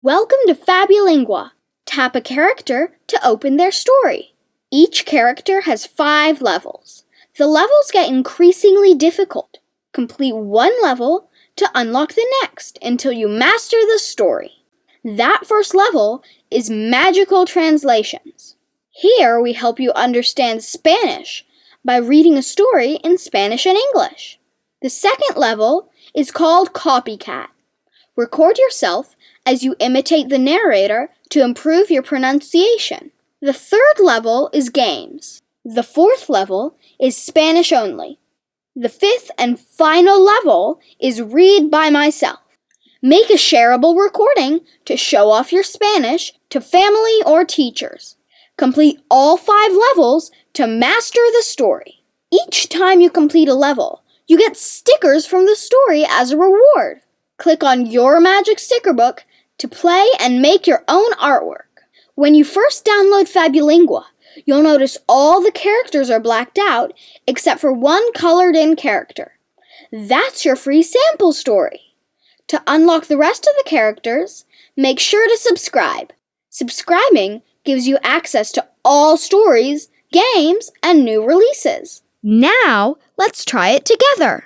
Welcome to Fabulingua. Tap a character to open their story. Each character has 5 levels. The levels get increasingly difficult. Complete one level to unlock the next until you master the story. That first level is Magical Translations. Here we help you understand Spanish by reading a story in Spanish and English. The second level is called Copycat. Record yourself as you imitate the narrator to improve your pronunciation. The third level is Games. The fourth level is Spanish only. The fifth and final level is Read by Myself. Make a shareable recording to show off your Spanish to family or teachers. Complete all 5 levels to master the story. Each time you complete a level, you get stickers from the story as a reward. Click on your magic sticker book to play and make your own artwork. When you first download Fabulingua, you'll notice all the characters are blacked out except for one colored-in character. That's your free sample story. To unlock the rest of the characters, make sure to subscribe. Subscribing gives you access to all stories, games, and new releases. Now, let's try it together.